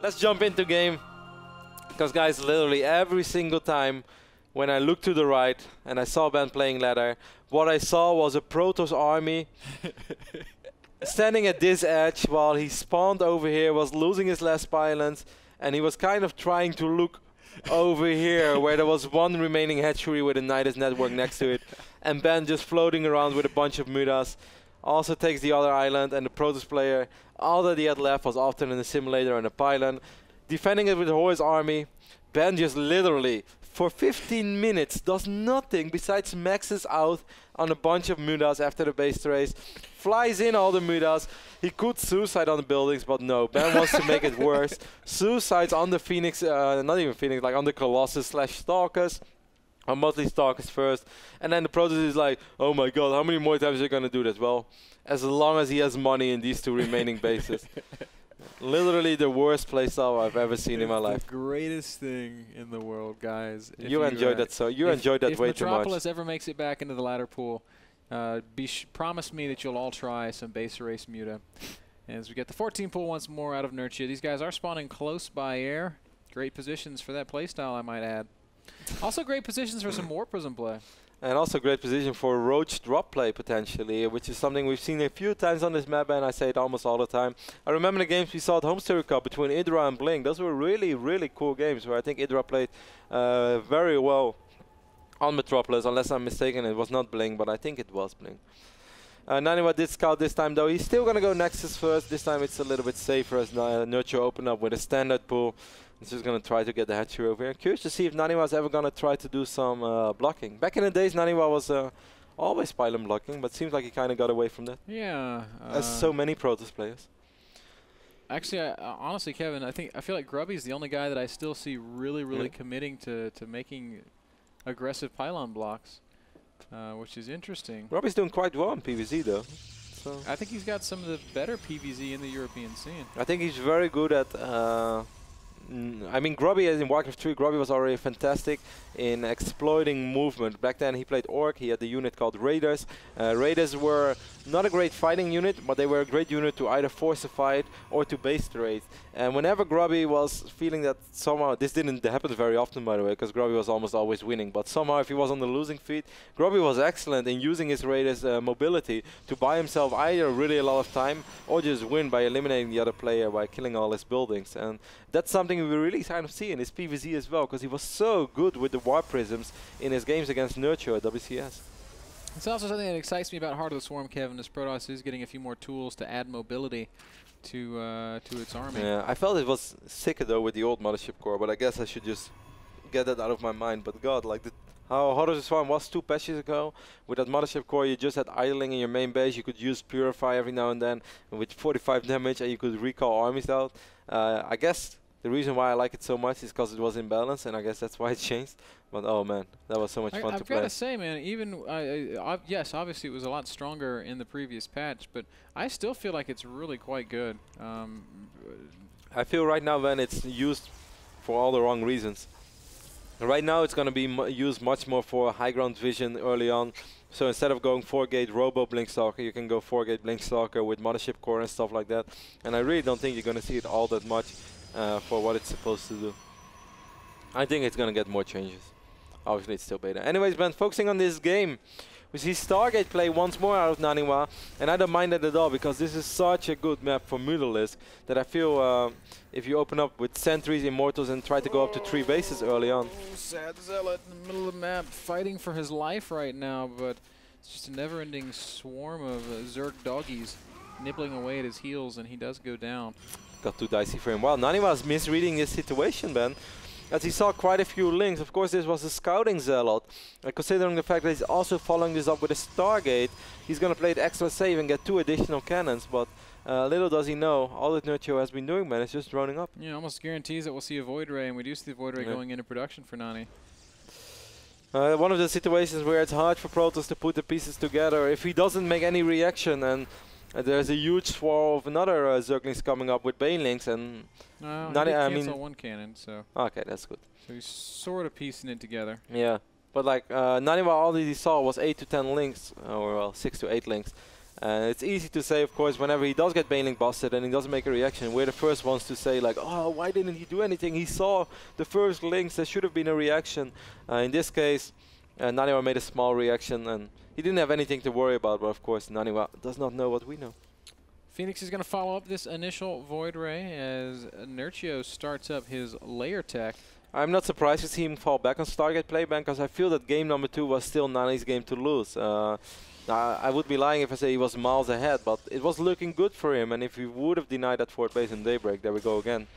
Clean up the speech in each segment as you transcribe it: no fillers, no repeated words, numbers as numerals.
Let's jump into game. Because guys, literally every single time when I looked to the right and I saw Ben playing ladder, what I saw was a Protoss army standing at this edge while he spawned over here, was losing his last pylons, and he was kind of trying to look over here where there was one remaining hatchery with a Nidus network next to it, and Ben just floating around with a bunch of mutas. Also takes the other island, and the Protoss player, all that he had left was often in a simulator and a pylon. Defending it with Horus army, Ben just literally, for 15 minutes, does nothing besides maxes out on a bunch of mutas after the base trace. Flies in all the mutas. He could suicide on the buildings, but no. Ben wants to make it worse. Suicides on the Phoenix, not even Phoenix, like on the Colossus / Stalkers. Or mostly Stalkers first. And then the Protoss is like, oh my god, how many more times are you going to do this? Well, as long as he has money in these two remaining bases. Literally the worst playstyle I've ever seen in my life. The greatest thing in the world, guys. You enjoyed that, so you enjoyed that way too much. If Metropolis ever makes it back into the ladder pool, promise me that you'll all try some base erase muta. And as we get the 14 pool once more out of Nerchio, these guys are spawning close by air. Great positions for that playstyle, I might add. Also great positions for some War Prism play. And also great position for Roach drop play potentially, which is something we've seen a few times on this map, and I say it almost all the time. I remember the games we saw at HomeCraft Cup between Idra and Blink. Those were really, really cool games where I think Idra played very well on Metropolis, unless I'm mistaken. It was not Blink, but I think it was Blink. Naniwa did scout this time though. He's still going to go Nexus first. This time it's a little bit safer as Nerchio opened up with a standard pool. He's just going to try to get the hatchery over here. Curious to see if Naniwa is ever going to try to do some blocking. Back in the days, Naniwa was always pylon blocking, but seems like he kind of got away from that. Yeah. As so many Protoss players. Actually, honestly, Kevin, I feel like Grubby's the only guy that I still see really committing to making aggressive pylon blocks, which is interesting. Grubby's doing quite well in PvZ though. So I think he's got some of the better PvZ in the European scene. I think he's very good at I mean, Grubby, as in Warcraft 3, Grubby was already fantastic in exploiting movement. Back then he played Orc, he had a unit called Raiders. Raiders were not a great fighting unit, but they were a great unit to either force a fight or to base trade. And whenever Grubby was feeling that somehow, this didn't happen very often by the way, because Grubby was almost always winning, but somehow if he was on the losing feet, Grubby was excellent in using his Raiders mobility to buy himself either really a lot of time or just win by eliminating the other player by killing all his buildings. And that's something we really kind of see in his PvZ as well, because he was so good with the War Prisms in his games against Nerchio at WCS. It's also something that excites me about Heart of the Swarm, Kevin, is Protoss is getting a few more tools to add mobility to its army. Yeah, I felt it was sicker though with the old Mothership core, but I guess I should just get that out of my mind. But God, like how Heart of the Swarm was 2 patches ago, with that Mothership core you just had idling in your main base, you could use Purify every now and then with 45 damage and you could recall armies out. I guess the reason why I like it so much is because it was in balance, and I guess that's why it changed. But oh man, that was so much fun to play. I've got to say, man, even yes, obviously it was a lot stronger in the previous patch, but I still feel like it's really quite good. I feel right now when it's used for all the wrong reasons. Right now it's going to be used much more for high ground vision early on. So instead of going 4-gate Robo Blinkstalker, you can go 4-gate Blinkstalker with Mothership core and stuff like that. And I really don't think you're going to see it all that much for what it's supposed to do. I think it's going to get more changes. Obviously it's still beta. Anyways, Ben, focusing on this game, we see Stargate play once more out of Naniwa, and I don't mind that at all because this is such a good map for mutalisk that I feel if you open up with sentries, immortals, and try to go up to 3 bases early on. Sad Zealot in the middle of the map fighting for his life right now, but it's just a never-ending swarm of Zerg doggies nibbling away at his heels, and he does go down. Got too dicey for him. Well, Naniwa's misreading his situation, Ben, as he saw quite a few links. Of course, this was a scouting Zealot. Considering the fact that he's also following this up with a Stargate, he's going to play it extra safe and get 2 additional cannons. But little does he know, all that Nerchio has been doing, man, is just droning up. Yeah, almost guarantees that we'll see a Void Ray, and we do see the Void Ray going into production for Nani. One of the situations where it's hard for Protoss to put the pieces together. If he doesn't make any reaction, and there's a huge swarm of another Zerglings coming up with Banelings, and I mean, one cannon, so okay, that's good. So he's sort of piecing it together. Yeah, but like Naniwa, all he saw was 8 to 10 links, or well, 6 to 8 links, It's easy to say, of course, whenever he does get Banelink busted and he doesn't make a reaction, we're the first ones to say like, oh, why didn't he do anything? He saw the first links, there should have been a reaction. In this case, Naniwa made a small reaction and he didn't have anything to worry about, but of course Naniwa does not know what we know. Phoenix is going to follow up this initial Void Ray as Nerchio starts up his layer tech. I'm not surprised to see him fall back on Stargate playban, because I feel that game number 2 was still Nani's game to lose. I would be lying if I say he was miles ahead, but it was looking good for him, and if he would have denied that fourth base in Daybreak, there we go again.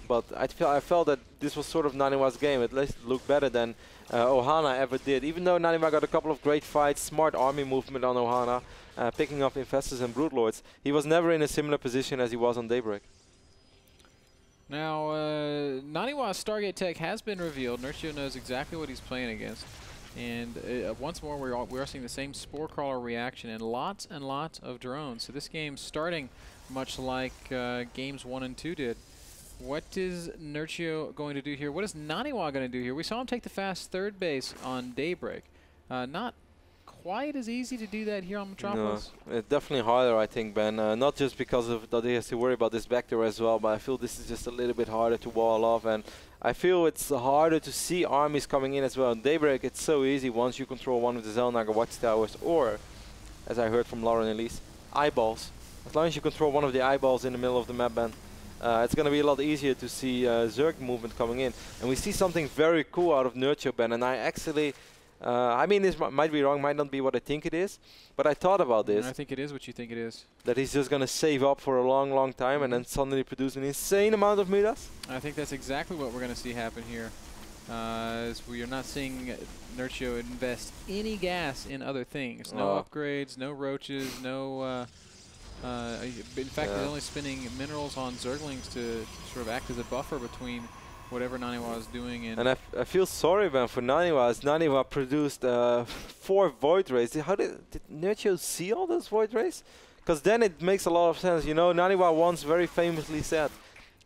But I felt that this was sort of Naniwa's game. At least it looked better than Ohana ever did. Even though Naniwa got a couple of great fights, smart army movement on Ohana, picking up Infestors and Broodlords, he was never in a similar position as he was on Daybreak. Now, Naniwa's Stargate tech has been revealed. Nerchio knows exactly what he's playing against. And once more, we are seeing the same Spore Crawler reaction and lots of drones. So this game's starting much like games 1 and 2 did. What is Nerchio going to do here? What is Naniwa going to do here? We saw him take the fast third base on Daybreak. Not quite as easy to do that here on Metropolis. No, it's definitely harder, I think, Ben. Not just because of that he has to worry about this vector as well, but I feel this is just a little bit harder to wall off, and I feel it's harder to see armies coming in as well. In Daybreak, it's so easy once you control one of the Zelnaga watchtowers, or, as I heard from Lauren Elise, eyeballs. As long as you control one of the eyeballs in the middle of the map, Ben, it's going to be a lot easier to see Zerg movement coming in. And we see something very cool out of Nerchio, Ben, and I actually... I mean, this might be wrong, might not be what I think it is, but I thought about this. I think it is what you think it is. That he's just going to save up for a long time and then suddenly produce an insane amount of mutas? I think that's exactly what we're going to see happen here. As we are not seeing Nerchio invest any gas in other things. No upgrades, no roaches, no... in fact, he's only spending minerals on Zerglings to sort of act as a buffer between whatever Naniwa is doing. And I feel sorry, man, for Naniwa, as Naniwa produced 4 Void Rays. How did Nerchio see all those Void Rays? Because then it makes a lot of sense. You know, Naniwa once very famously said,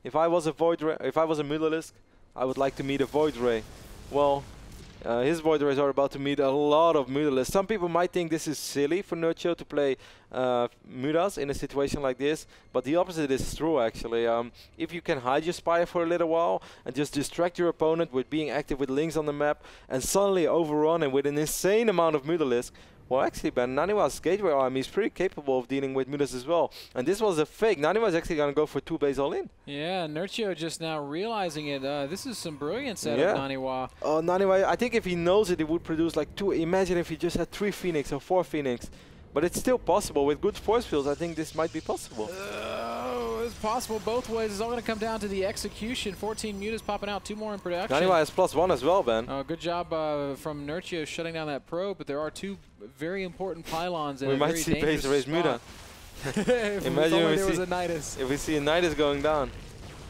if I was a mutalisk, I would like to meet a Void Ray. Well, his Void Rays are about to meet a lot of mutalisks. Some people might think this is silly for Nerchio to play mutas in a situation like this, but the opposite is true, actually. If you can hide your Spire for a little while and just distract your opponent with being active with links on the map and suddenly overrun him with an insane amount of mutalisk, well, actually, Ben, Naniwa's Gateway army is pretty capable of dealing with mutas as well. And this was a fake. Naniwa's actually going to go for 2 base all in. Yeah, Nerchio just now realizing it. This is some brilliance out of Naniwa. Oh, Naniwa, I think if he knows it, he would produce like 2. Imagine if he just had 3 Phoenix or 4 Phoenix. But it's still possible. With good force fields, I think this might be possible. It's possible both ways. It's all going to come down to the execution. 14 mutas popping out, 2 more in production. Naniwa has +1 as well, Ben. Good job from Nerchio shutting down that probe, but there are 2 very important pylons. We might see base raise muta. Imagine if we see a Nidus going down.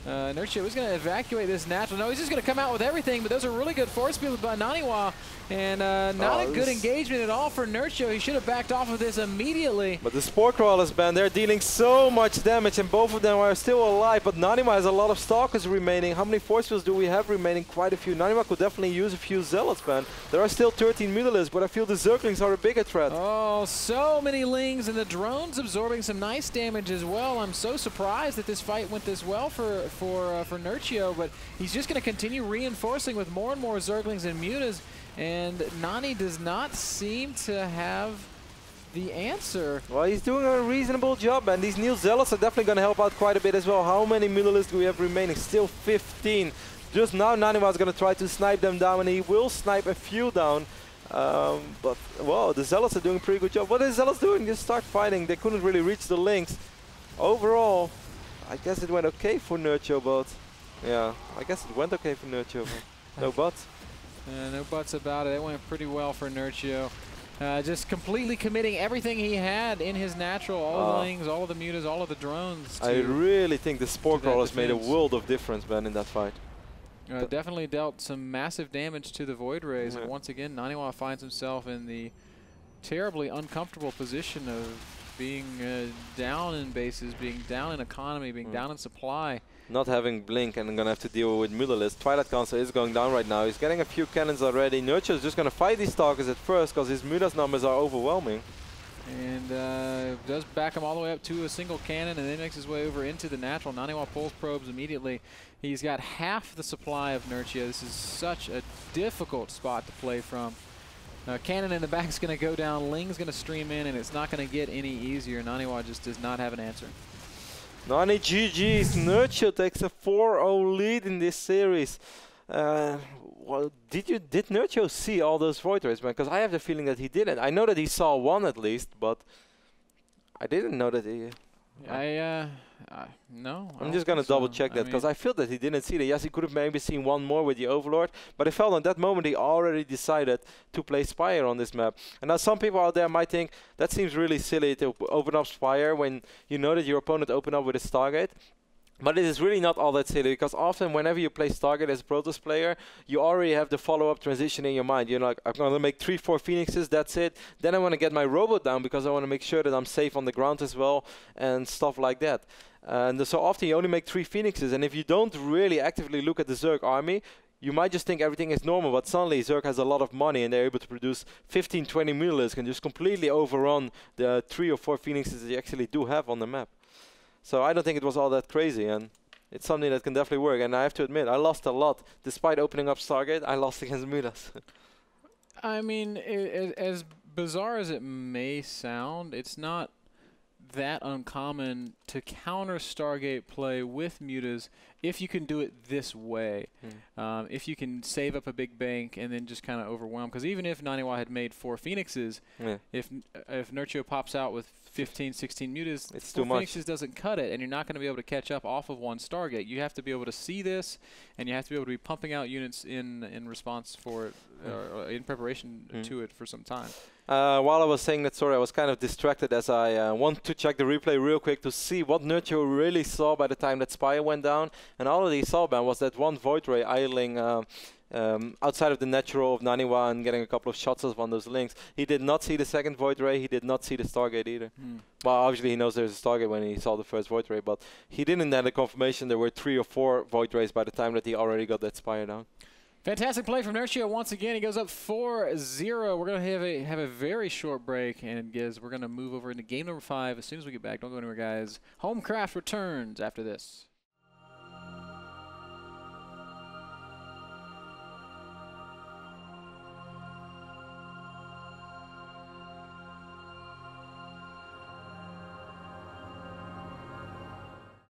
Nerchio is going to evacuate this natural. No, he's just going to come out with everything, but those are really good force fields by Naniwa. And not a good engagement at all for Nerchio. He should have backed off of this immediately. But the Spore Crawlers, Ben, they're dealing so much damage, and both of them are still alive. But Naniwa has a lot of Stalkers remaining. How many force fields do we have remaining? Quite a few. Naniwa could definitely use a few Zealots, Ben. There are still 13 Mutalisks, but I feel the Zerglings are a bigger threat. Oh, so many Lings, and the drones absorbing some nice damage as well. I'm so surprised that this fight went this well for Nerchio, but he's just going to continue reinforcing with more and more Zerglings and Mutas. And Nani does not seem to have the answer. Well, he's doing a reasonable job, and these new Zealots are definitely going to help out quite a bit as well. How many Mutalisks do we have remaining? Still 15. Just now Naniwa is going to try to snipe them down, and he will snipe a few down. But, well, the Zealots are doing a pretty good job. What are the Zealots doing? Just start fighting. They couldn't really reach the links. Overall, I guess it went okay for Nerchio, but... yeah, I guess it went okay for Nerchio, but no buts. No buts about it. It went pretty well for Nerchio. Just completely committing everything he had in his natural, all the Lings, all of the mutas, all of the drones. I really think the Spore Crawlers made a world of difference, Ben, in that fight. Definitely dealt some massive damage to the Void Rays. And once again, Naniwa finds himself in the terribly uncomfortable position of being down in bases, being down in economy, being down in supply. Not having Blink, and I'm going to have to deal with Mutalisk. Twilight Council is going down right now. He's getting a few cannons already. Nerchio is just going to fight these Stalkers at first because his Mutas numbers are overwhelming. And does back him all the way up to a single cannon and then makes his way over into the natural. Naniwa pulls probes immediately. He's got half the supply of Nerchio. This is such a difficult spot to play from. Cannon in the back is going to go down. Ling's going to stream in, and it's not going to get any easier. Naniwa just does not have an answer. Nani GG's. Nerchio takes a 4-0 lead in this series. Well, did Nerchio see all those void rays, man? Because I have the feeling that he didn't. I know that he saw one at least, but I didn't know that he... No. I'm just going to double check that, because I feel that he didn't see that. Yes, he could have maybe seen one more with the Overlord, but I felt on that moment he already decided to play Spire on this map. And now some people out there might think that seems really silly to open up Spire when you know that your opponent opened up with a Stargate. But it is really not all that silly, because often whenever you play Stargate as a Protoss player, you already have the follow-up transition in your mind. You're like, I'm going to make 3-4 Phoenixes, that's it. Then I want to get my robot down because I want to make sure that I'm safe on the ground as well and stuff like that. And so often you only make 3 Phoenixes, and if you don't really actively look at the Zerg army, you might just think everything is normal, but suddenly Zerg has a lot of money and they're able to produce 15, 20 mutalisks and just completely overrun the 3 or 4 Phoenixes that you actually do have on the map. So I don't think it was all that crazy, and it's something that can definitely work. And I have to admit, I lost a lot. Despite opening up Stargate, I lost against Mutas. I mean, as bizarre as it may sound, it's not that uncommon to counter Stargate play with mutas if you can do it this way. If you can save up a big bank and then just kind of overwhelm. Because even if Naniwa had made 4 Phoenixes, if Nerchio pops out with 15, 16 mutas, it's 4 Phoenixes doesn't cut it, and you're not going to be able to catch up off of 1 Stargate. You have to be able to see this, and you have to be able to be pumping out units in response for it, or in preparation to it for some time. While I was saying that story, I was kind of distracted as I wanted to check the replay real quick to see what Nerchio really saw by the time that Spire went down. And all that he saw, man, was that 1 Void Ray idling outside of the natural of Naniwa and getting a couple of shots of on those links. He did not see the 2nd Void Ray. He did not see the Stargate either. Well, obviously he knows there's a Stargate when he saw the 1st Void Ray, but he didn't have the confirmation there were 3 or 4 Void Rays by the time that he already got that Spire down. Fantastic play from Nerchio once again. He goes up 4-0. We're going to have a very short break, and we're going to move over into game number 5 as soon as we get back. Don't go anywhere, guys. HomeCraft returns after this.